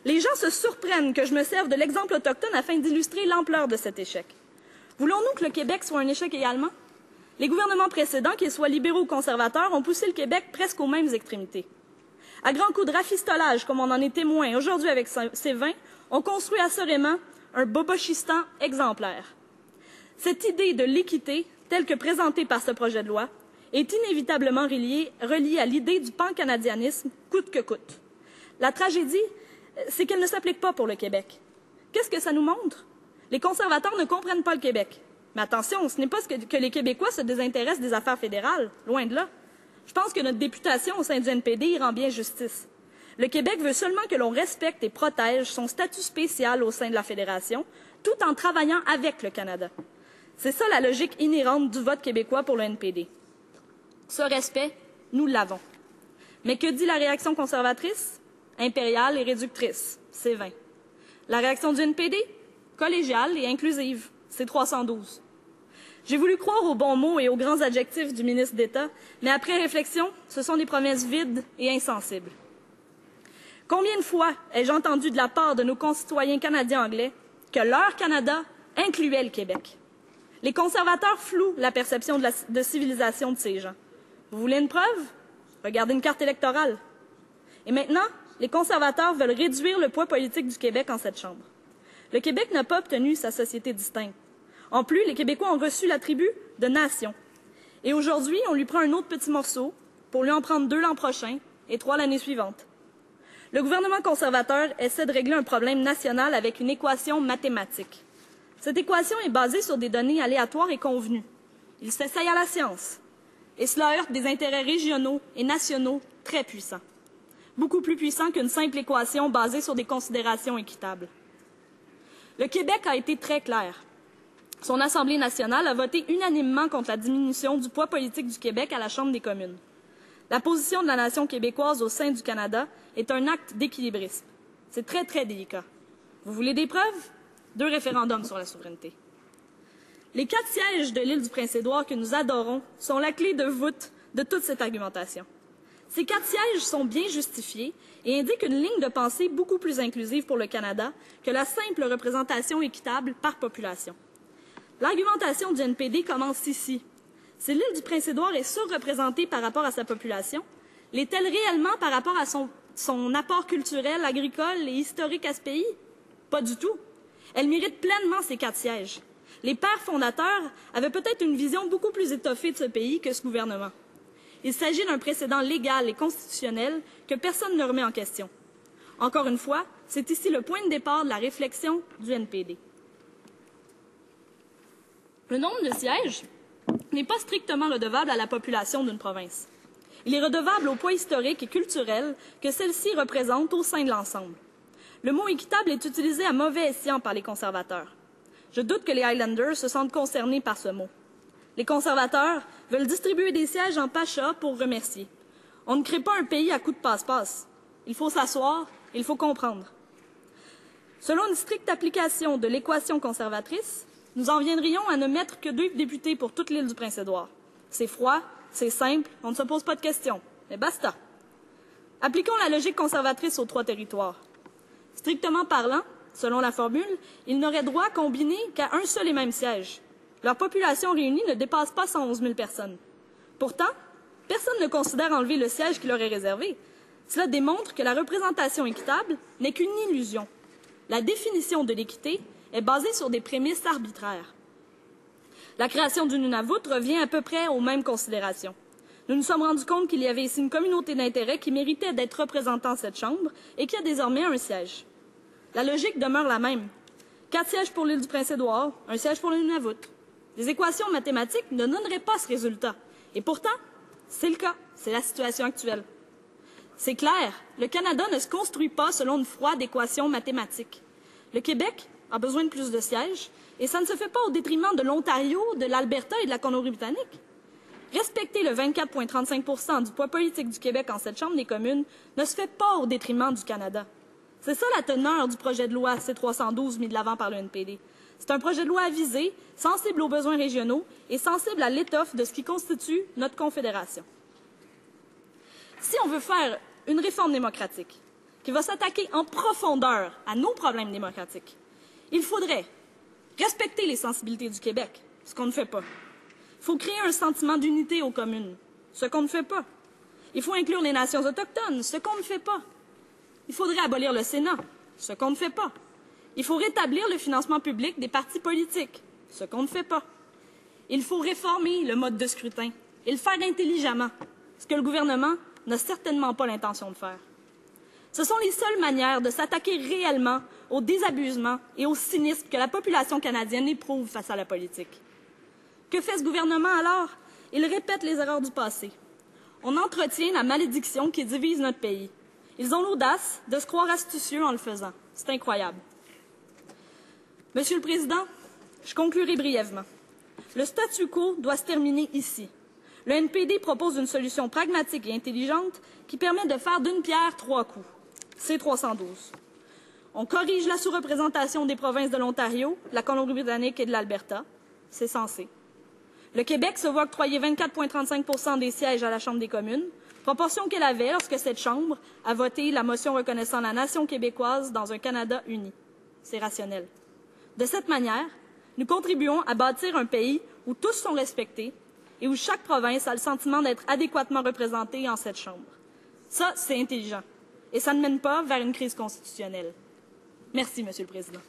Les gens se surprennent que je me serve de l'exemple autochtone afin d'illustrer l'ampleur de cet échec. Voulons-nous que le Québec soit un échec également? Les gouvernements précédents, qu'ils soient libéraux ou conservateurs, ont poussé le Québec presque aux mêmes extrémités. À grands coups de rafistolage, comme on en est témoin aujourd'hui avec ces vins, on construit assurément un bobochistan exemplaire. Cette idée de l'équité, telle que présentée par ce projet de loi, est inévitablement reliée à l'idée du pan-canadianisme coûte que coûte. La tragédie, c'est qu'elle ne s'applique pas pour le Québec. Qu'est-ce que ça nous montre? Les conservateurs ne comprennent pas le Québec. Mais attention, ce n'est pas que les Québécois se désintéressent des affaires fédérales, loin de là. Je pense que notre députation au sein du NPD y rend bien justice. Le Québec veut seulement que l'on respecte et protège son statut spécial au sein de la Fédération, tout en travaillant avec le Canada. C'est ça la logique inhérente du vote québécois pour le NPD. Ce respect, nous l'avons. Mais que dit la réaction conservatrice? Impériale et réductrice, c'est vain. La réaction du NPD? Collégiale et inclusive, c'est 312. J'ai voulu croire aux bons mots et aux grands adjectifs du ministre d'État, mais après réflexion, ce sont des promesses vides et insensibles. Combien de fois ai-je entendu de la part de nos concitoyens canadiens anglais que leur Canada incluait le Québec? Les conservateurs flouent la perception de civilisation de ces gens. Vous voulez une preuve? Regardez une carte électorale. Et maintenant, les conservateurs veulent réduire le poids politique du Québec en cette Chambre. Le Québec n'a pas obtenu sa société distincte. En plus, les Québécois ont reçu l'attribut de nation. Et aujourd'hui, on lui prend un autre petit morceau pour lui en prendre 2 l'an prochain et 3 l'année suivante. Le gouvernement conservateur essaie de régler un problème national avec une équation mathématique. Cette équation est basée sur des données aléatoires et convenues. Il s'essaye à la science. Et cela heurte des intérêts régionaux et nationaux très puissants. Beaucoup plus puissants qu'une simple équation basée sur des considérations équitables. Le Québec a été très clair. Son Assemblée nationale a voté unanimement contre la diminution du poids politique du Québec à la Chambre des communes. La position de la nation québécoise au sein du Canada est un acte d'équilibrisme. C'est très, très délicat. Vous voulez des preuves? 2 référendums sur la souveraineté. Les 4 sièges de l'île du Prince-Édouard que nous adorons sont la clé de voûte de toute cette argumentation. Ces 4 sièges sont bien justifiés et indiquent une ligne de pensée beaucoup plus inclusive pour le Canada que la simple représentation équitable par population. L'argumentation du NPD commence ici. Si l'île du Prince-Édouard est surreprésentée par rapport à sa population, l'est-elle réellement par rapport à son apport culturel, agricole et historique à ce pays? Pas du tout. Elle mérite pleinement ces 4 sièges. Les pères fondateurs avaient peut-être une vision beaucoup plus étoffée de ce pays que ce gouvernement. Il s'agit d'un précédent légal et constitutionnel que personne ne remet en question. Encore une fois, c'est ici le point de départ de la réflexion du NPD. Le nombre de sièges n'est pas strictement redevable à la population d'une province. Il est redevable au poids historique et culturel que celle-ci représente au sein de l'ensemble. Le mot équitable est utilisé à mauvais escient par les conservateurs. Je doute que les Highlanders se sentent concernés par ce mot. Les conservateurs veulent distribuer des sièges en pacha pour remercier. On ne crée pas un pays à coups de passe-passe. Il faut s'asseoir, il faut comprendre. Selon une stricte application de l'équation conservatrice, nous en viendrions à ne mettre que 2 députés pour toute l'île du Prince-Édouard. C'est froid, c'est simple, on ne se pose pas de questions. Mais basta. Appliquons la logique conservatrice aux 3 territoires. Strictement parlant, selon la formule, ils n'auraient droit à combiner qu'à un seul et même siège. Leur population réunie ne dépasse pas 111 000 personnes. Pourtant, personne ne considère enlever le siège qui leur est réservé. Cela démontre que la représentation équitable n'est qu'une illusion. La définition de l'équité est basée sur des prémices arbitraires. La création du Nunavut revient à peu près aux mêmes considérations. Nous nous sommes rendus compte qu'il y avait ici une communauté d'intérêts qui méritait d'être représentée dans cette Chambre et qui a désormais un siège. La logique demeure la même. 4 sièges pour l'île du Prince-Édouard, 1 siège pour le Nunavut. Les équations mathématiques ne donneraient pas ce résultat. Et pourtant, c'est le cas. C'est la situation actuelle. C'est clair, le Canada ne se construit pas selon une froide équation mathématique. Le Québec a besoin de plus de sièges, et ça ne se fait pas au détriment de l'Ontario, de l'Alberta et de la Colombie-Britannique. Respecter le 24,35 % du poids politique du Québec en cette Chambre des communes ne se fait pas au détriment du Canada. C'est ça la teneur du projet de loi C-312 mis de l'avant par le NPD. C'est un projet de loi avisé, sensible aux besoins régionaux et sensible à l'étoffe de ce qui constitue notre confédération. Si on veut faire une réforme démocratique, qui va s'attaquer en profondeur à nos problèmes démocratiques. Il faudrait respecter les sensibilités du Québec, ce qu'on ne fait pas. Il faut créer un sentiment d'unité aux communes, ce qu'on ne fait pas. Il faut inclure les nations autochtones, ce qu'on ne fait pas. Il faudrait abolir le Sénat, ce qu'on ne fait pas. Il faut rétablir le financement public des partis politiques, ce qu'on ne fait pas. Il faut réformer le mode de scrutin et le faire intelligemment, ce que le gouvernement n'a certainement pas l'intention de faire. Ce sont les seules manières de s'attaquer réellement au désabusement et au cynisme que la population canadienne éprouve face à la politique. Que fait ce gouvernement alors? Il répète les erreurs du passé. On entretient la malédiction qui divise notre pays. Ils ont l'audace de se croire astucieux en le faisant. C'est incroyable. Monsieur le Président, je conclurai brièvement. Le statu quo doit se terminer ici. Le NPD propose une solution pragmatique et intelligente qui permet de faire d'une pierre 3 coups. C-312. On corrige la sous-représentation des provinces de l'Ontario, de la Colombie-Britannique et de l'Alberta. C'est censé. Le Québec se voit octroyer 24,35 % des sièges à la Chambre des communes, proportion qu'elle avait lorsque cette Chambre a voté la motion reconnaissant la nation québécoise dans un Canada uni. C'est rationnel. De cette manière, nous contribuons à bâtir un pays où tous sont respectés et où chaque province a le sentiment d'être adéquatement représentée en cette Chambre. Ça, c'est intelligent. Et ça ne mène pas vers une crise constitutionnelle. Merci, Monsieur le Président.